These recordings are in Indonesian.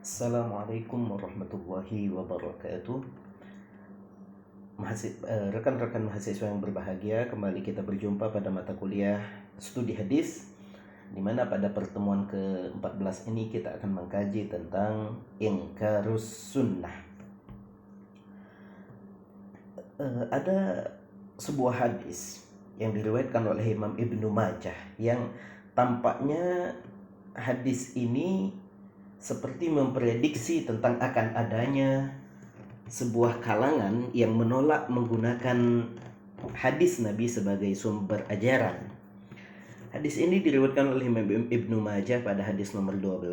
Assalamualaikum warahmatullahi wabarakatuh. Rekan-rekan mahasiswa yang berbahagia, kembali kita berjumpa pada mata kuliah studi hadis, di mana pada pertemuan ke-14 ini kita akan mengkaji tentang ingkarus sunnah. Ada sebuah hadis yang diriwayatkan oleh Imam Ibnu Majah yang tampaknya hadis ini seperti memprediksi tentang akan adanya sebuah kalangan yang menolak menggunakan hadis Nabi sebagai sumber ajaran. Hadis ini diriwayatkan oleh Imam Ibnu Majah pada hadis nomor 12.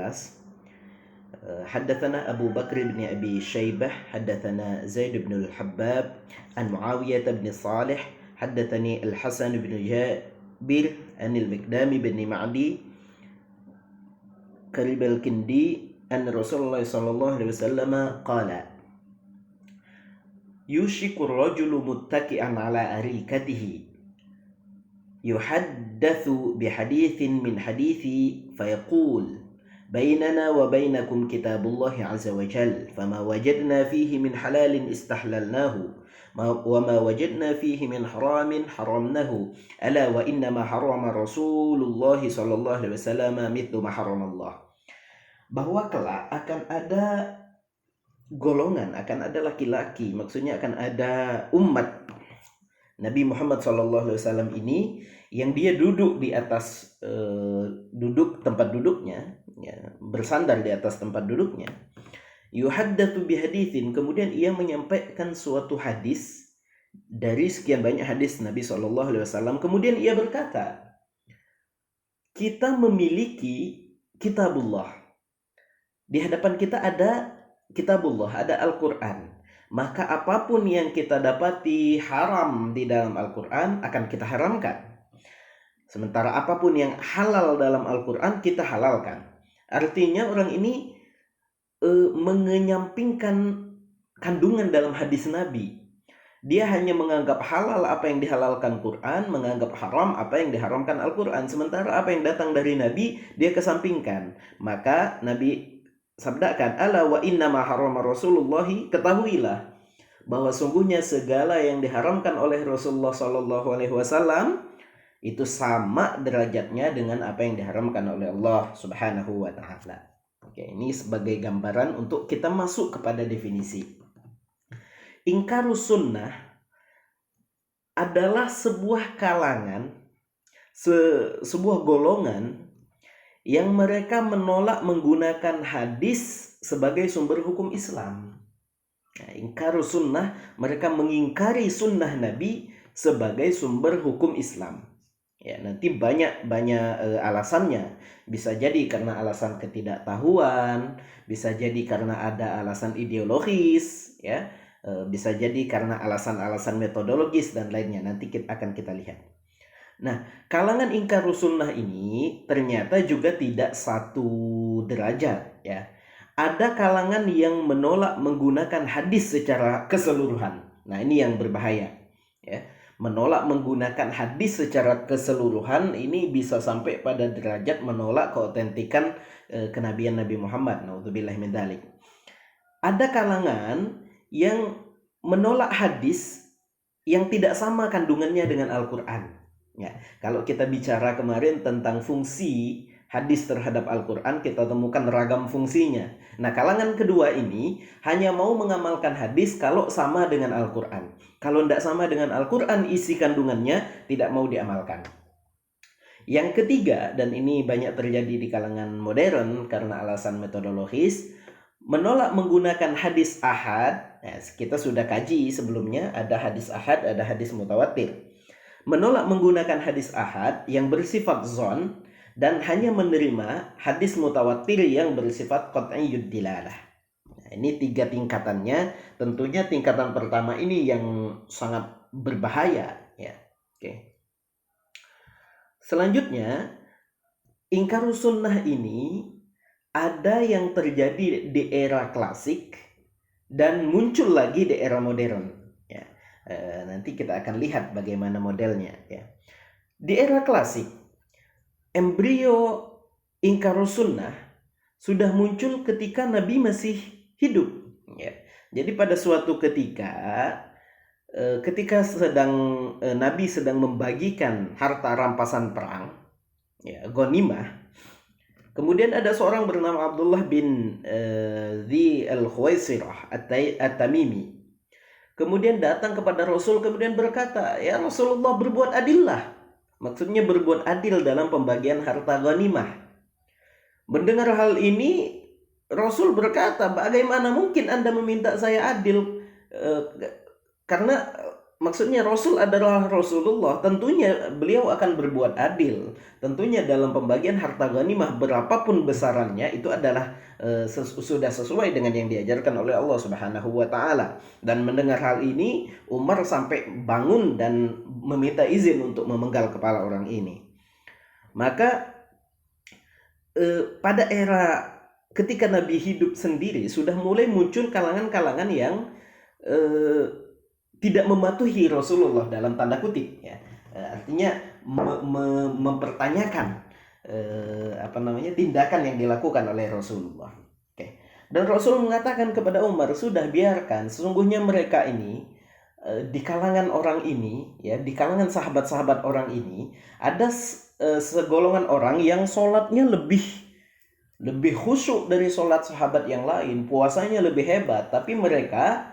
Haddatsana Abu Bakr bin Abi Syaibah, haddatsana Zaid bin Al-Habbab, an Muawiyah bin Salih, haddatsani Al-Hasan bin Jabir, an Al-Miqdam bin Ma'di, Karib al-Kindi, an Rasulullah sallallahu alaihi wasallam qala: Yushiku rajulu muttaki'an ala arikatihi yuhaddathu bihadithin min hadithi fayaqul bainana wa bainakum kitabullah azza wa jal fama wajadna fihi min halalin istahlalnahu wa ma wajadna fihi min haramin haramnahu ala wa innama harama Rasulullah sallallahu alaihi wasallam mithlu ma haramallah. Bahwa kelak akan ada golongan, akan ada laki-laki, maksudnya akan ada umat Nabi Muhammad SAW ini yang dia duduk di atas tempat duduknya, ya, bersandar di atas tempat duduknya. Yuhaddatsu bihaditsin, kemudian ia menyampaikan suatu hadis dari sekian banyak hadis Nabi SAW. Kemudian ia berkata, kita memiliki kitabullah. Di hadapan kita ada kitabullah, ada Al-Quran. Maka apapun yang kita dapati haram di dalam Al-Quran akan kita haramkan. Sementara apapun yang halal dalam Al-Quran kita halalkan. Artinya orang ini mengenyampingkan kandungan dalam hadis Nabi. Dia hanya menganggap halal apa yang dihalalkan Quran, menganggap haram apa yang diharamkan Al-Quran. Sementara apa yang datang dari Nabi dia kesampingkan. Maka Nabi sabdakan, ala wa inna ma harama Rasulullah, ketahuilah bahwa sungguhnya segala yang diharamkan oleh Rasulullah sallallahu alaihi wasallam itu sama derajatnya dengan apa yang diharamkan oleh Allah Subhanahu wa taala. Oke, ini sebagai gambaran untuk kita masuk kepada definisi. Ingkarus sunnah adalah sebuah kalangan, sebuah golongan yang mereka menolak menggunakan hadis sebagai sumber hukum Islam. Nah, ingkarus sunnah, mereka mengingkari sunnah Nabi sebagai sumber hukum Islam. Ya, nanti banyak alasannya. Bisa jadi karena alasan ketidaktahuan, bisa jadi karena ada alasan ideologis, ya, bisa jadi karena alasan-alasan metodologis dan lainnya. Nanti akan kita lihat. Nah, kalangan ingkarus sunnah ini ternyata juga tidak satu derajat, ya. Ada kalangan yang menolak menggunakan hadis secara keseluruhan. Nah, ini yang berbahaya, ya. Menolak menggunakan hadis secara keseluruhan ini bisa sampai pada derajat menolak keautentikan kenabian Nabi Muhammad. Nauzubillah min dzalik. Ada kalangan yang menolak hadis yang tidak sama kandungannya dengan Al-Quran. Ya, kalau kita bicara kemarin tentang fungsi hadis terhadap Al-Quran, kita temukan ragam fungsinya. Nah, kalangan kedua ini hanya mau mengamalkan hadis kalau sama dengan Al-Quran. Kalau tidak sama dengan Al-Quran, isi kandungannya tidak mau diamalkan. Yang ketiga, dan ini banyak terjadi di kalangan modern karena alasan metodologis, menolak menggunakan hadis ahad. Nah, kita sudah kaji sebelumnya, ada hadis ahad, ada hadis mutawatir. Menolak menggunakan hadis ahad yang bersifat zon dan hanya menerima hadis mutawatir yang bersifat qat'iyyud dilalah. Nah, ini 3 tingkatannya. Tentunya tingkatan pertama ini yang sangat berbahaya, ya. Oke. Selanjutnya, ingkarus sunnah ini ada yang terjadi di era klasik dan muncul lagi di era modern. Nanti kita akan lihat bagaimana modelnya, ya. Di era klasik, embrio ingkarus sunnah sudah muncul ketika Nabi masih hidup, ya. Jadi pada suatu ketika Nabi sedang membagikan harta rampasan perang, ya, ghanimah. Kemudian ada seorang bernama Abdullah bin Dhi al-Khuwaisirah at-Tamimi. Kemudian datang kepada Rasul, kemudian berkata, "Ya Rasulullah, berbuat adillah." Maksudnya berbuat adil dalam pembagian harta ghanimah. Mendengar hal ini, Rasul berkata, "Bagaimana mungkin Anda meminta saya adil?" Karena maksudnya Rasul adalah Rasulullah, tentunya beliau akan berbuat adil. Tentunya dalam pembagian harta ghanimah berapapun besarannya itu adalah sudah sesuai dengan yang diajarkan oleh Allah Subhanahu wa taala. Dan mendengar hal ini, Umar sampai bangun dan meminta izin untuk memenggal kepala orang ini. Maka pada era ketika Nabi hidup sendiri sudah mulai muncul kalangan-kalangan yang tidak mematuhi Rasulullah dalam tanda kutip, ya. Artinya mempertanyakan tindakan yang dilakukan oleh Rasulullah. Oke. Dan Rasul mengatakan kepada Umar, "Sudah, biarkan, sesungguhnya mereka ini di kalangan orang ini, ya, di kalangan sahabat-sahabat orang ini ada segolongan orang yang sholatnya lebih khusyuk dari sholat sahabat yang lain, puasanya lebih hebat, tapi mereka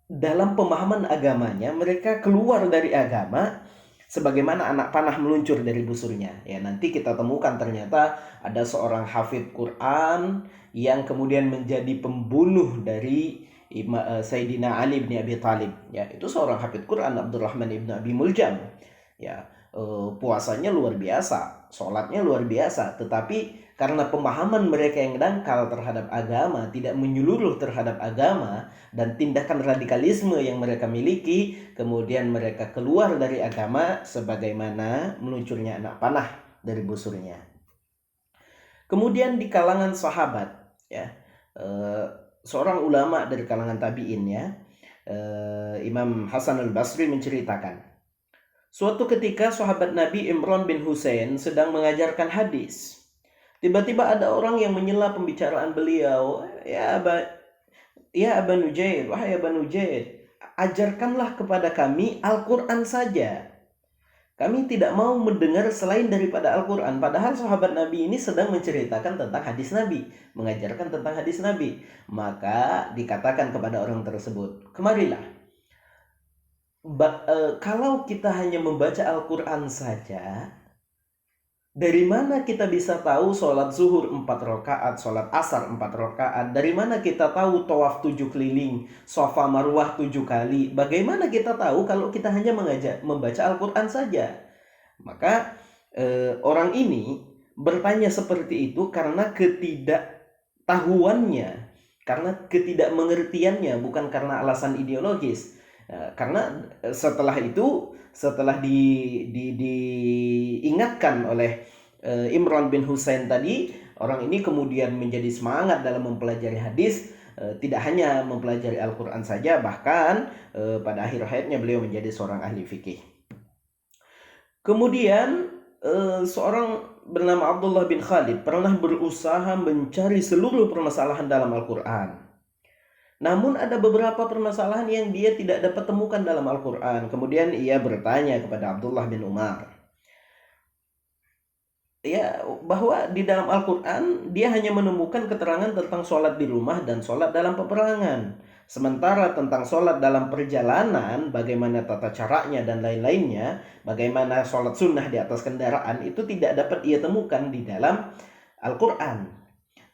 dalam pemahaman agamanya mereka keluar dari agama sebagaimana anak panah meluncur dari busurnya." Ya, nanti kita temukan ternyata ada seorang hafidz Quran yang kemudian menjadi pembunuh dari Sayyidina Ali bin Abi Thalib. Ya, itu seorang hafidz Quran, Abdurrahman ibn Abi Muljam. Ya, puasanya luar biasa, sholatnya luar biasa, tetapi karena pemahaman mereka yang dangkal terhadap agama, tidak menyeluruh terhadap agama, dan tindakan radikalisme yang mereka miliki, kemudian mereka keluar dari agama sebagaimana meluncurnya anak panah dari busurnya. Kemudian di kalangan sahabat, ya, seorang ulama dari kalangan tabi'in, ya, Imam Hasan al-Basri menceritakan, suatu ketika sahabat Nabi Imran bin Husain sedang mengajarkan hadis. Tiba-tiba ada orang yang menyela pembicaraan beliau. "Ya Aba Nujair, wahai Aba Nujair, ajarkanlah kepada kami Al-Quran saja. Kami tidak mau mendengar selain daripada Al-Quran." Padahal sahabat Nabi ini sedang menceritakan tentang hadis Nabi, mengajarkan tentang hadis Nabi. Maka dikatakan kepada orang tersebut, "Kemarilah. Kalau kita hanya membaca Al-Quran saja, dari mana kita bisa tahu sholat zuhur 4 rakaat, sholat asar 4 rakaat? Dari mana kita tahu tawaf 7 keliling, Safa Marwah 7 kali? Bagaimana kita tahu kalau kita hanya membaca Al-Quran saja?" Maka orang ini bertanya seperti itu karena ketidaktahuannya, karena ketidakmengertiannya, bukan karena alasan ideologis. Karena setelah diingatkan oleh Imran bin Husain tadi, orang ini kemudian menjadi semangat dalam mempelajari hadis, tidak hanya mempelajari Al-Quran saja, bahkan pada akhir hayatnya beliau menjadi seorang ahli fikih. Kemudian seorang bernama Abdullah bin Khalid pernah berusaha mencari seluruh permasalahan dalam Al-Quran. Namun ada beberapa permasalahan yang dia tidak dapat temukan dalam Al-Quran. Kemudian ia bertanya kepada Abdullah bin Umar, ya, bahwa di dalam Al-Quran dia hanya menemukan keterangan tentang sholat di rumah dan sholat dalam peperangan. Sementara tentang sholat dalam perjalanan, bagaimana tata caranya dan lain-lainnya, bagaimana sholat sunnah di atas kendaraan, itu tidak dapat ia temukan di dalam Al-Quran.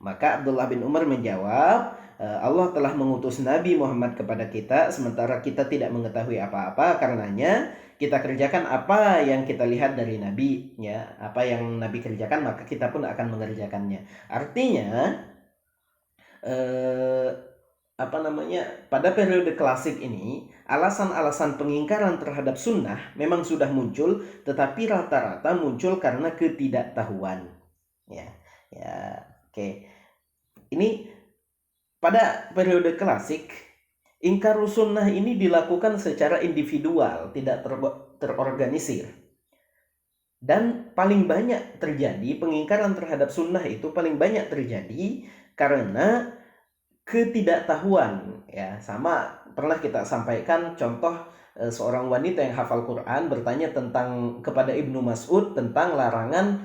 Maka Abdullah bin Umar menjawab, "Allah telah mengutus Nabi Muhammad kepada kita, sementara kita tidak mengetahui apa-apa. Karenanya kita kerjakan apa yang kita lihat dari Nabi, ya, apa yang Nabi kerjakan maka kita pun akan mengerjakannya." Artinya pada periode klasik ini alasan-alasan pengingkaran terhadap sunnah memang sudah muncul, tetapi rata-rata muncul karena ketidaktahuan. Ya, oke. Ini pada periode klasik, ingkar sunnah ini dilakukan secara individual, tidak terorganisir. Dan paling banyak terjadi pengingkaran terhadap sunnah itu paling banyak terjadi karena ketidaktahuan, ya. Sama pernah kita sampaikan contoh seorang wanita yang hafal Quran bertanya kepada Ibnu Mas'ud tentang larangan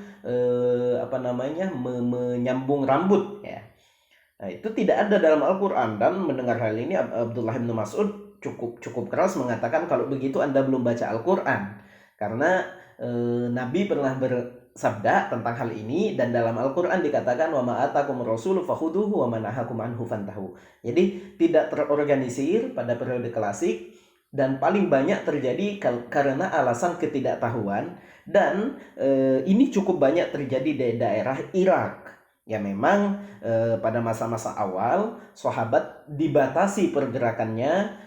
menyambung rambut, ya. Nah, itu tidak ada dalam Al-Quran, dan mendengar hal ini Abdullah bin Mas'ud cukup keras mengatakan, kalau begitu Anda belum baca Al-Quran, karena Nabi pernah bersabda tentang hal ini, dan dalam Al-Quran dikatakan wa ma atakum rasulu fakhuduhu wa ma nahakum anhu fantahu. Jadi tidak terorganisir pada periode klasik, dan paling banyak terjadi karena alasan ketidaktahuan, dan ini cukup banyak terjadi di daerah Irak. Ya, memang pada masa-masa awal sahabat dibatasi pergerakannya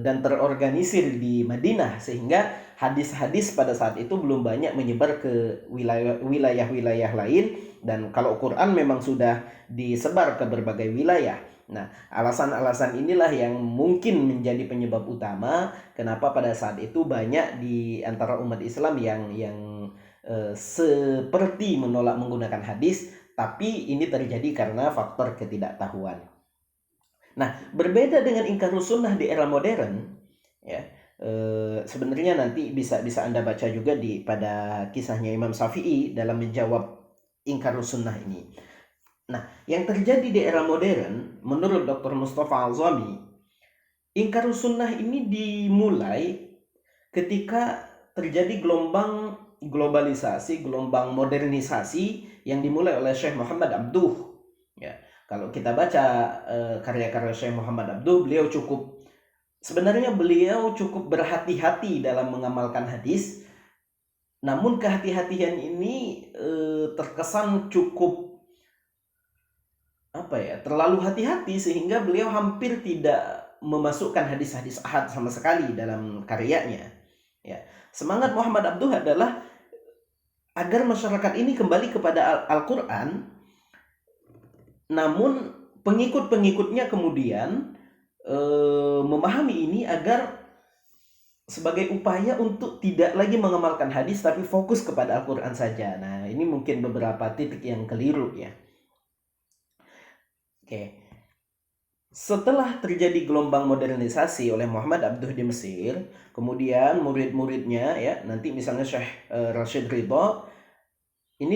dan terorganisir di Madinah, sehingga hadis-hadis pada saat itu belum banyak menyebar ke wilayah-wilayah lain, dan kalau Quran memang sudah disebar ke berbagai wilayah. Nah, alasan-alasan inilah yang mungkin menjadi penyebab utama kenapa pada saat itu banyak di antara umat Islam yang seperti menolak menggunakan hadis, tapi ini terjadi karena faktor ketidaktahuan. Nah, berbeda dengan ingkarus sunnah di era modern, ya. Sebenarnya nanti bisa Anda baca juga pada kisahnya Imam Syafi'i dalam menjawab ingkarus sunnah ini. Nah, yang terjadi di era modern, menurut Dr. Mustafa Al-Zami, ingkarus sunnah ini dimulai ketika terjadi gelombang globalisasi, gelombang modernisasi yang dimulai oleh Syekh Muhammad Abduh. Ya, kalau kita baca karya-karya Syekh Muhammad Abduh, sebenarnya beliau cukup berhati-hati dalam mengamalkan hadis. Namun kehati-hatian ini terkesan cukup terlalu hati-hati, sehingga beliau hampir tidak memasukkan hadis-hadis ahad sama sekali dalam karyanya. Ya, semangat Muhammad Abduh adalah agar masyarakat ini kembali kepada Al-Quran, namun pengikut-pengikutnya kemudian memahami ini agar sebagai upaya untuk tidak lagi mengamalkan hadis tapi fokus kepada Al-Quran saja. Nah, ini mungkin beberapa titik yang keliru, ya. Oke. Setelah terjadi gelombang modernisasi oleh Muhammad Abduh di Mesir, kemudian murid-muridnya, ya, nanti misalnya Syekh Rashid Ridho, ini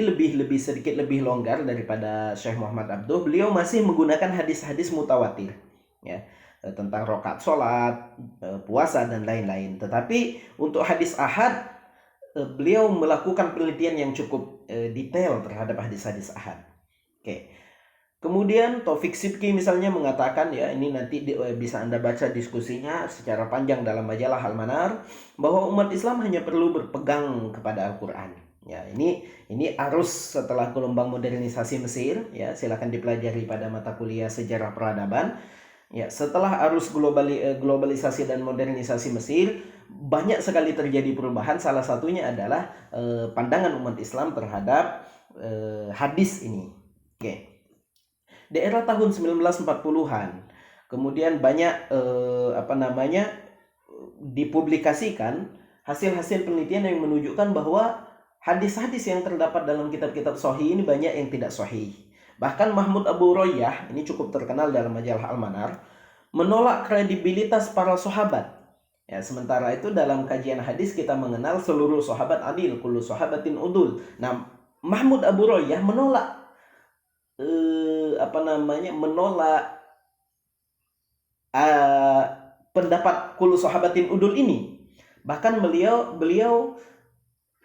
sedikit lebih longgar daripada Syekh Muhammad Abduh. Beliau masih menggunakan hadis-hadis mutawatir, ya, tentang rakaat sholat, puasa, dan lain-lain. Tetapi untuk hadis ahad, beliau melakukan penelitian yang cukup detail terhadap hadis-hadis ahad. Oke. Kemudian Taufik Sidki misalnya mengatakan, ya, ini nanti bisa Anda baca diskusinya secara panjang dalam majalah Al-Manar, bahwa umat Islam hanya perlu berpegang kepada Al-Quran. Ya, ini arus setelah gelombang modernisasi Mesir, ya, silakan dipelajari pada mata kuliah sejarah peradaban. Ya, setelah arus globalisasi dan modernisasi Mesir, banyak sekali terjadi perubahan. Salah satunya adalah pandangan umat Islam terhadap hadis ini. Oke. Di era tahun 1940-an, kemudian banyak dipublikasikan hasil-hasil penelitian yang menunjukkan bahwa hadis-hadis yang terdapat dalam kitab-kitab sahih ini banyak yang tidak sahih. Bahkan Mahmud Abu Royah, ini cukup terkenal dalam majalah Al-Manar, menolak kredibilitas para sahabat. Ya, sementara itu dalam kajian hadis kita mengenal seluruh sahabat adil, kullu sahabatin udul. Nah, Mahmud Abu Royah menolak pendapat kullu sahabatin udul ini. Bahkan beliau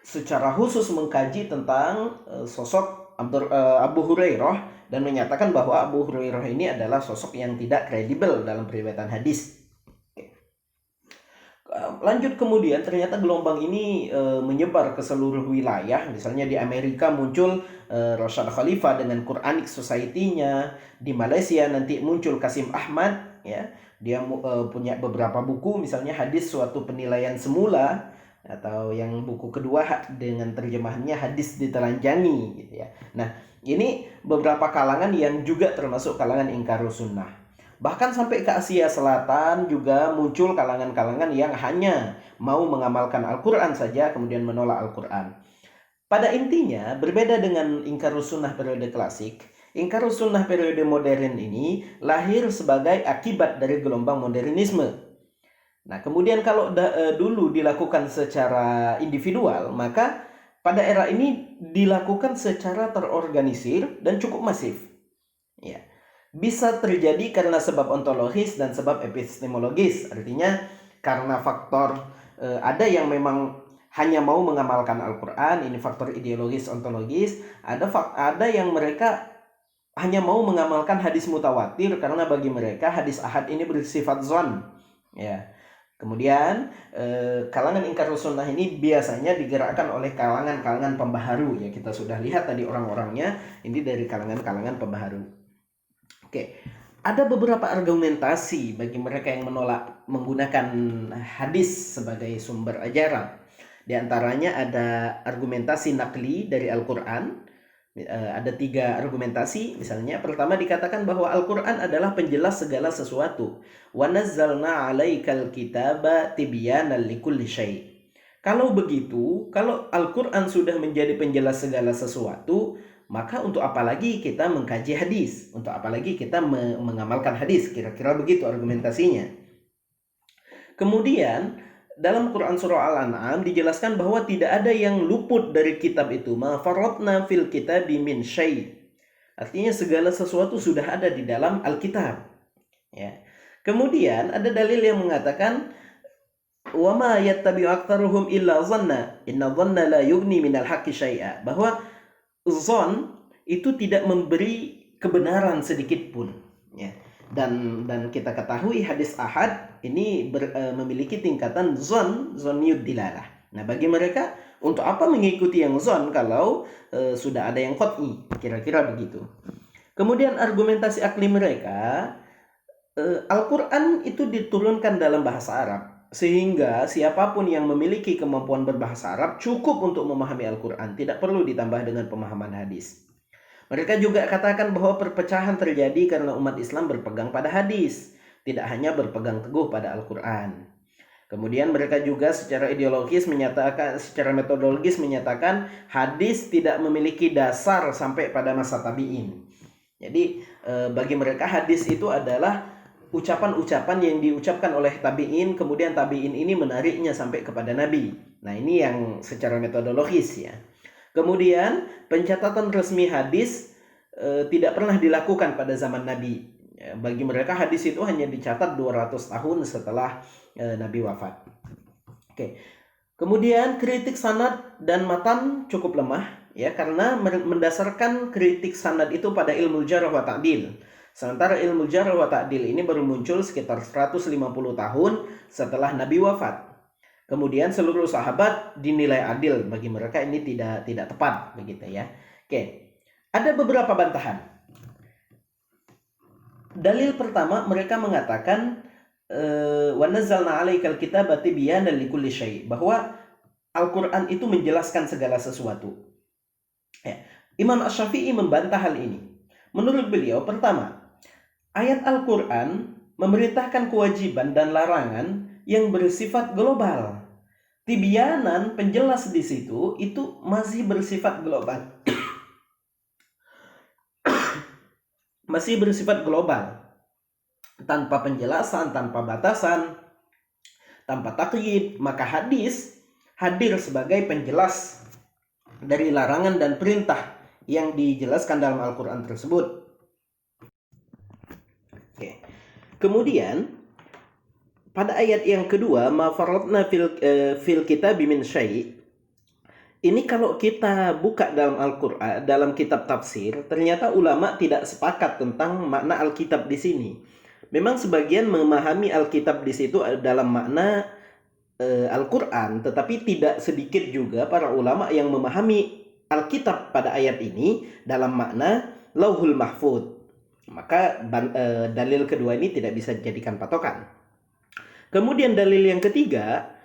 secara khusus mengkaji tentang sosok Abu Hurairah, dan menyatakan bahwa Abu Hurairah ini adalah sosok yang tidak kredibel dalam periwayatan hadis. Lanjut kemudian, ternyata gelombang ini menyebar ke seluruh wilayah. Misalnya di Amerika muncul Rashad Khalifah dengan Quranic Society-nya. Di Malaysia nanti muncul Kasim Ahmad, ya. Dia punya beberapa buku, misalnya Hadis Suatu Penilaian Semula, atau yang buku kedua dengan terjemahannya Hadis Ditelanjangi, gitu, ya. Nah, ini beberapa kalangan yang juga termasuk kalangan ingkarus sunnah. Bahkan sampai ke Asia Selatan juga muncul kalangan-kalangan yang hanya mau mengamalkan Al-Quran saja, kemudian menolak Al-Quran. Pada intinya, berbeda dengan ingkarus sunnah periode klasik, ingkarus sunnah periode modern ini lahir sebagai akibat dari gelombang modernisme. Nah, kemudian kalau dulu dilakukan secara individual, maka pada era ini dilakukan secara terorganisir dan cukup masif. Ya. Bisa terjadi karena sebab ontologis dan sebab epistemologis. Artinya karena faktor ada yang memang hanya mau mengamalkan Al-Quran, ini faktor ideologis ontologis. Ada yang mereka hanya mau mengamalkan hadis mutawatir karena bagi mereka hadis ahad ini bersifat zon. Ya. Kemudian kalangan ingkarus sunnah ini biasanya digerakkan oleh kalangan-kalangan pembaharu, ya kita sudah lihat tadi orang-orangnya ini dari kalangan-kalangan pembaharu. Oke, ada beberapa argumentasi bagi mereka yang menolak menggunakan hadis sebagai sumber ajaran. Di antaranya ada argumentasi nakli dari Al-Quran. Ada 3 argumentasi. Misalnya pertama dikatakan bahwa Al-Quran adalah penjelas segala sesuatu. Wa nazzalna 'alaikal kitaba tibyanan likulli syai'. Kalau begitu, kalau Al-Quran sudah menjadi penjelas segala sesuatu, maka untuk apa lagi kita mengkaji hadis? Untuk apa lagi kita mengamalkan hadis? Kira-kira begitu argumentasinya. Kemudian dalam Quran Surah Al-An'am dijelaskan bahwa tidak ada yang luput dari kitab itu. Ma farratna fil kitabi min syai'. Artinya segala sesuatu sudah ada di dalam Alkitab. Ya. Kemudian ada dalil yang mengatakan wa ma yattabi'u aktsaruhum illa dhanna inna dhanna la yughni minal haqqi syai'a, bahwa zon itu tidak memberi kebenaran sedikit pun, ya. Dan kita ketahui hadis ahad ini memiliki tingkatan zonniyud dilalah. Nah, bagi mereka untuk apa mengikuti yang zon kalau sudah ada yang qat'i, kira-kira begitu. Kemudian argumentasi akli mereka, Al-Quran itu diturunkan dalam bahasa Arab, sehingga siapapun yang memiliki kemampuan berbahasa Arab cukup untuk memahami Al-Quran, tidak perlu ditambah dengan pemahaman hadis. Mereka juga katakan bahwa perpecahan terjadi karena umat Islam berpegang pada hadis, tidak hanya berpegang teguh pada Al-Quran. Kemudian mereka juga secara ideologis menyatakan, secara metodologis menyatakan hadis tidak memiliki dasar sampai pada masa tabi'in. Jadi bagi mereka hadis itu adalah ucapan-ucapan yang diucapkan oleh tabi'in, kemudian tabi'in ini menariknya sampai kepada Nabi. Nah, ini yang secara metodologis, ya. Kemudian pencatatan resmi hadis tidak pernah dilakukan pada zaman Nabi. Bagi mereka hadis itu hanya dicatat 200 tahun setelah Nabi wafat. Oke. Kemudian kritik sanad dan matan cukup lemah, ya, karena mendasarkan kritik sanad itu pada ilmu jarh wa ta'dil. Sementara ilmu jarh wa ta'dil ini baru muncul sekitar 150 tahun setelah Nabi wafat. Kemudian seluruh sahabat dinilai adil, bagi mereka ini tidak tepat, begitu, ya. Oke. Ada beberapa bantahan. Dalil pertama, mereka mengatakan wa nazzalna 'alaikal kitaba tibyanan likulli syai', bahwa Al-Qur'an itu menjelaskan segala sesuatu. Ya. Imam Asy-Syafi'i membantah hal ini. Menurut beliau, pertama, ayat Al-Qur'an memerintahkan kewajiban dan larangan yang bersifat global. Tibyanan, penjelas di situ itu masih bersifat global. Masih bersifat global. Tanpa penjelasan, tanpa batasan, tanpa takyid. Maka hadis hadir sebagai penjelas dari larangan dan perintah yang dijelaskan dalam Al-Quran tersebut. Oke. Kemudian pada ayat yang kedua, ma farratna fil kitabi min syai'. Ini kalau kita buka dalam Al-Qur'an, dalam kitab tafsir, ternyata ulama tidak sepakat tentang makna Alkitab di sini. Memang sebagian memahami Alkitab di situ dalam makna Al-Qur'an, tetapi tidak sedikit juga para ulama yang memahami Alkitab pada ayat ini dalam makna Lauhul Mahfuz. Maka dalil kedua ini tidak bisa dijadikan patokan. Kemudian dalil yang ketiga,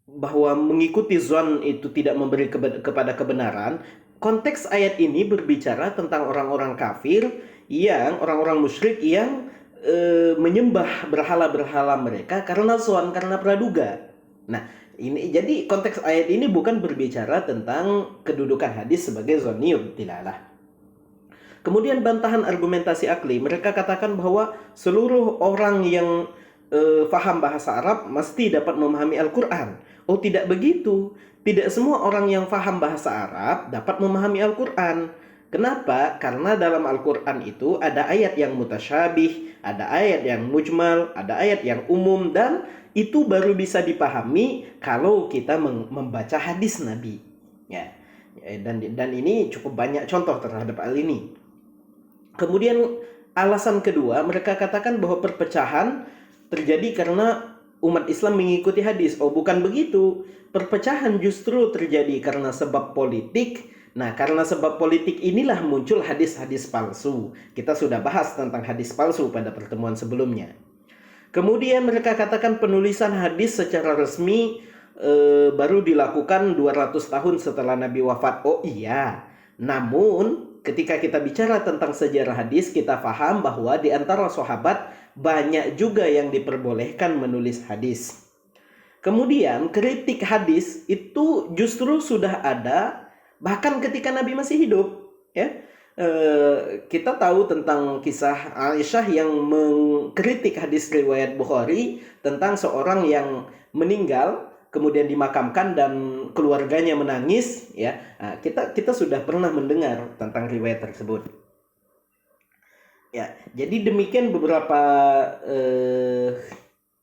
bahwa mengikuti zon itu tidak memberi kepada kebenaran. Konteks ayat ini berbicara tentang orang-orang kafir, orang-orang musyrik yang menyembah berhala-berhala mereka karena zon, karena praduga. Nah, Ini jadi konteks ayat ini bukan berbicara tentang kedudukan hadis sebagai zoniub, tidaklah. Kemudian bantahan argumentasi akli, mereka katakan bahwa seluruh orang yang faham bahasa Arab mesti dapat memahami Al-Quran. Oh, tidak begitu. Tidak semua orang yang faham bahasa Arab dapat memahami Al-Quran. Kenapa? Karena dalam Al-Quran itu ada ayat yang mutasyabih, ada ayat yang mujmal, ada ayat yang umum, dan itu baru bisa dipahami kalau kita membaca hadis Nabi. Ya, dan ini cukup banyak contoh terhadap hal ini. Kemudian alasan kedua, mereka katakan bahwa perpecahan terjadi karena umat Islam mengikuti hadis. Oh, bukan begitu. Perpecahan justru terjadi karena sebab politik. Nah, karena sebab politik inilah muncul hadis-hadis palsu. Kita sudah bahas tentang hadis palsu pada pertemuan sebelumnya. Kemudian mereka katakan penulisan hadis secara resmi baru dilakukan 200 tahun setelah Nabi wafat. Oh iya, namun ketika kita bicara tentang sejarah hadis, kita paham bahwa di antara sahabat banyak juga yang diperbolehkan menulis hadis. Kemudian kritik hadis itu justru sudah ada bahkan ketika Nabi masih hidup, ya. Kita tahu tentang kisah Aisyah yang mengkritik hadis riwayat Bukhari tentang seorang yang meninggal kemudian dimakamkan dan keluarganya menangis, ya. Nah, kita sudah pernah mendengar tentang riwayat tersebut. Ya, jadi demikian beberapa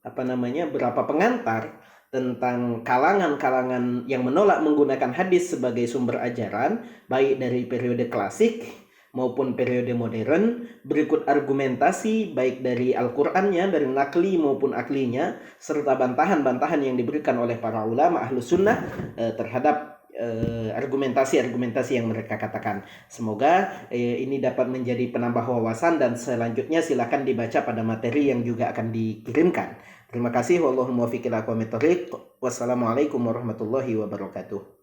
beberapa pengantar tentang kalangan-kalangan yang menolak menggunakan hadis sebagai sumber ajaran, baik dari periode klasik maupun periode modern. Berikut argumentasi baik dari Al-Qur'annya, dari nakli maupun aklinya, serta bantahan-bantahan yang diberikan oleh para ulama Ahlus Sunnah terhadap argumentasi-argumentasi yang mereka katakan. Semoga ini dapat menjadi penambah wawasan, dan selanjutnya silakan dibaca pada materi yang juga akan dikirimkan. Terima kasih. Wallahul muwaffiq ila aqwamit thoriq. Wassalamualaikum warahmatullahi wabarakatuh.